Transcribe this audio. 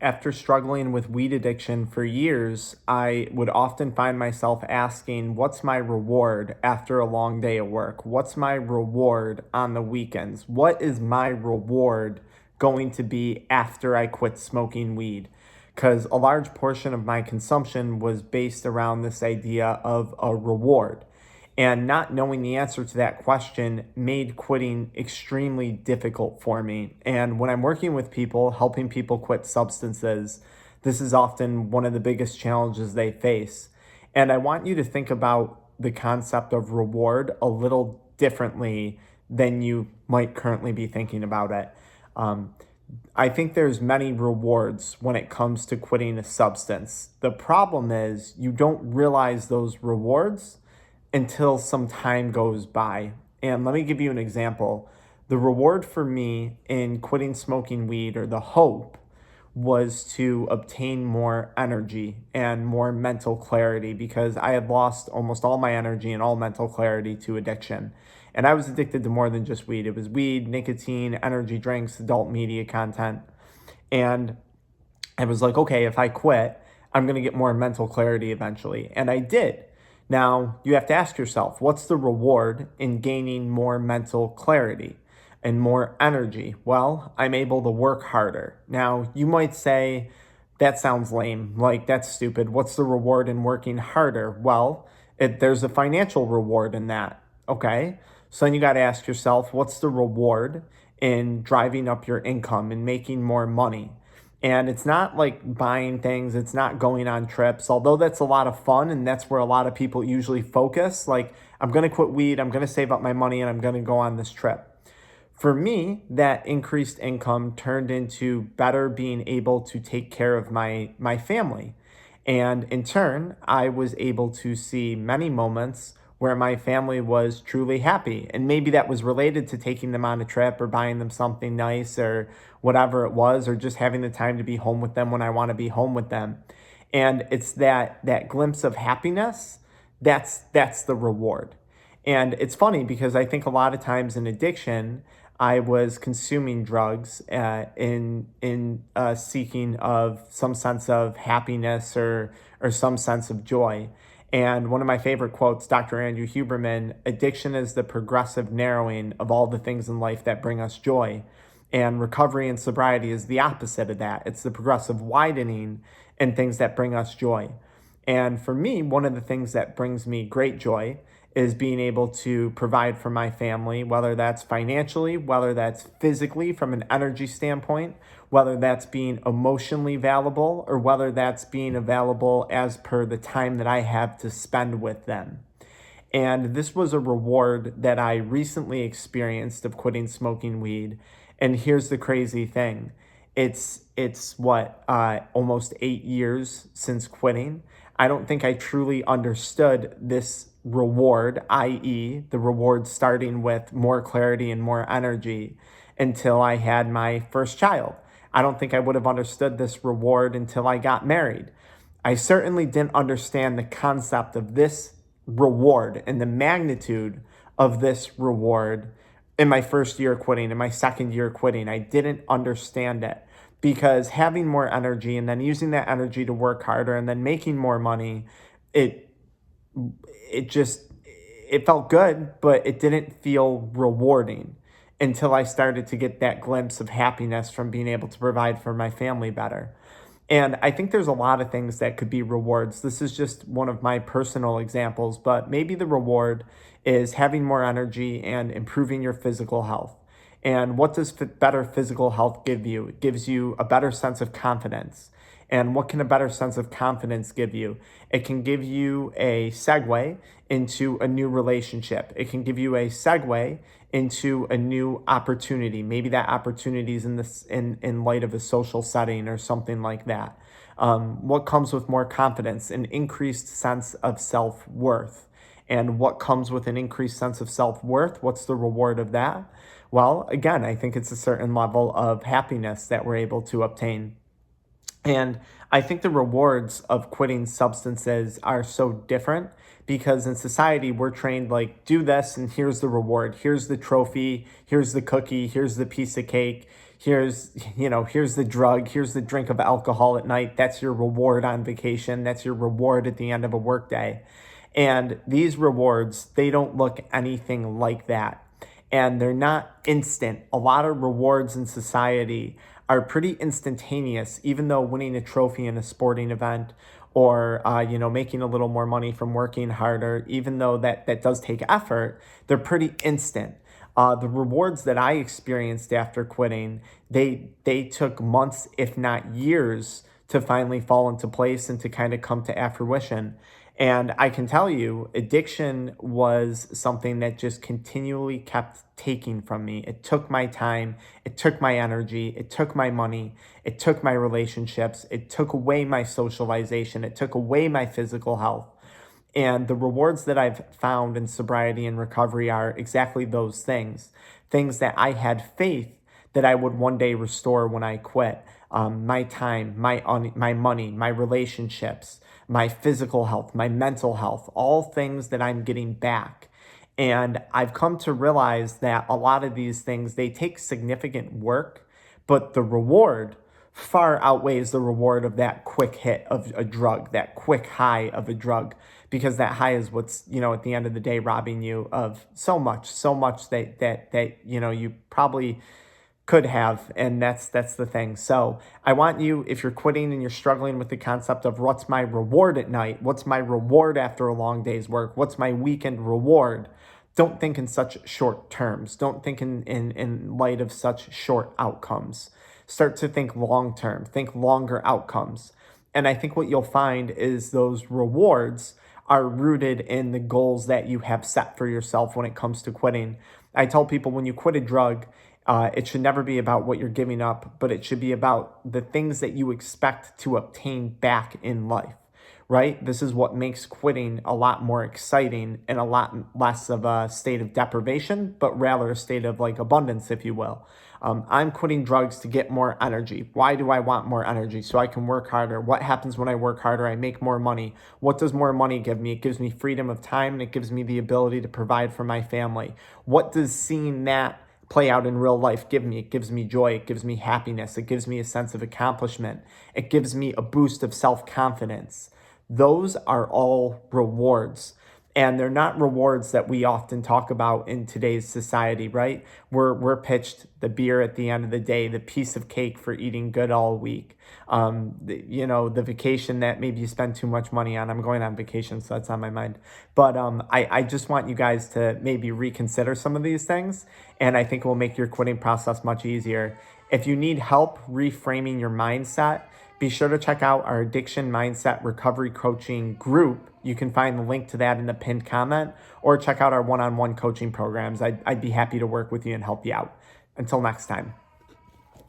After struggling with weed addiction for years, I would often find myself asking, what's my reward after a long day of work? What's my reward on the weekends? What is my reward going to be after I quit smoking weed? Because a large portion of my consumption was based around this idea of a reward. And not knowing the answer to that question made quitting extremely difficult for me. And when I'm working with people, helping people quit substances, this is often one of the biggest challenges they face. And I want you to think about the concept of reward a little differently than you might currently be thinking about it. I think there's many rewards when it comes to quitting a substance. The problem is you don't realize those rewards until some time goes by. And let me give you an example. The reward for me in quitting smoking weed, or the hope, was to obtain more energy and more mental clarity, because I had lost almost all my energy and all mental clarity to addiction. And I was addicted to more than just weed. It was weed, nicotine, energy drinks, adult media content. And I was like, okay, if I quit, I'm going to get more mental clarity eventually. And I did. Now, you have to ask yourself, what's the reward in gaining more mental clarity and more energy? Well, I'm able to work harder. Now, you might say, that sounds lame, like that's stupid. What's the reward in working harder? Well, there's a financial reward in that, okay? So then you got to ask yourself, what's the reward in driving up your income and making more money? And it's not like buying things, it's not going on trips, although that's a lot of fun and that's where a lot of people usually focus. Like, I'm going to quit weed, I'm going to save up my money, and I'm going to go on this trip. For me, that increased income turned into better being able to take care of my family. And in turn, I was able to see many moments where my family was truly happy. And maybe that was related to taking them on a trip or buying them something nice or whatever it was, or just having the time to be home with them when I want to be home with them. And it's that glimpse of happiness, that's the reward. And it's funny because I think a lot of times in addiction, I was consuming drugs in seeking of some sense of happiness or some sense of joy. And one of my favorite quotes, Dr. Andrew Huberman, addiction is the progressive narrowing of all the things in life that bring us joy. And recovery and sobriety is the opposite of that. It's the progressive widening in things that bring us joy. And for me, one of the things that brings me great joy is being able to provide for my family, whether that's financially, whether that's physically from an energy standpoint, whether that's being emotionally available, or whether that's being available as per the time that I have to spend with them. And this was a reward that I recently experienced of quitting smoking weed. And here's the crazy thing. It's almost 8 years since quitting. I don't think I truly understood this reward, i.e., the reward starting with more clarity and more energy, until I had my first child. I don't think I would have understood this reward until I got married. I certainly didn't understand the concept of this reward and the magnitude of this reward in my first year quitting, in my second year quitting. I didn't understand it, because having more energy and then using that energy to work harder and then making more money, it felt good, but it didn't feel rewarding until I started to get that glimpse of happiness from being able to provide for my family better. And I think there's a lot of things that could be rewards. This is just one of my personal examples, but maybe the reward is having more energy and improving your physical health. And what does better physical health give you? It gives you a better sense of confidence. And what can a better sense of confidence give you? It can give you a segue into a new relationship. It can give you a segue into a new opportunity. Maybe that opportunity is in light of a social setting or something like that. What comes with more confidence? An increased sense of self-worth. And what comes with an increased sense of self-worth? What's the reward of that? Well, again, I think it's a certain level of happiness that we're able to obtain. And I think the rewards of quitting substances are so different, because in society, we're trained like, do this and here's the reward. Here's the trophy. Here's the cookie. Here's the piece of cake. here's the drug, here's the drink of alcohol at night. That's your reward on vacation. That's your reward at the end of a workday. And these rewards, they don't look anything like that. And they're not instant. A lot of rewards in society are pretty instantaneous, even though winning a trophy in a sporting event or making a little more money from working harder, even though that does take effort, they're pretty instant. The rewards that I experienced after quitting, they took months, if not years, to finally fall into place and to kind of come to fruition. And I can tell you, addiction was something that just continually kept taking from me. It took my time, it took my energy, it took my money, it took my relationships, it took away my socialization, it took away my physical health. And the rewards that I've found in sobriety and recovery are exactly those things that I had faith that I would one day restore when I quit. My time, my money, my relationships, my physical health, my mental health, all things that I'm getting back. And I've come to realize that a lot of these things, they take significant work, but the reward far outweighs the reward of that quick hit of a drug, that quick high of a drug, because that high is what's, at the end of the day, robbing you of so much that you probably could have. And that's the thing. So I want you, if you're quitting and you're struggling with the concept of what's my reward at night, what's my reward after a long day's work, what's my weekend reward, don't think in such short terms. Don't think in light of such short outcomes. Start to think long term, think longer outcomes. And I think what you'll find is those rewards are rooted in the goals that you have set for yourself when it comes to quitting. I tell people when you quit a drug, it should never be about what you're giving up, but it should be about the things that you expect to obtain back in life, right? This is what makes quitting a lot more exciting and a lot less of a state of deprivation, but rather a state of like abundance, if you will. I'm quitting drugs to get more energy. Why do I want more energy? So I can work harder. What happens when I work harder? I make more money. What does more money give me? It gives me freedom of time and it gives me the ability to provide for my family. What does seeing that play out in real life give me? It gives me joy. It gives me happiness. It gives me a sense of accomplishment. It gives me a boost of self-confidence. Those are all rewards. And they're not rewards that we often talk about in today's society, right? We're pitched the beer at the end of the day, the piece of cake for eating good all week, the vacation that maybe you spend too much money on. I'm going on vacation, so that's on my mind. But I just want you guys to maybe reconsider some of these things, and I think it will make your quitting process much easier. If you need help reframing your mindset, be sure to check out our Addiction Mindset Recovery Coaching group. You can find the link to that in the pinned comment, or check out our one-on-one coaching programs. I'd be happy to work with you and help you out. Until next time.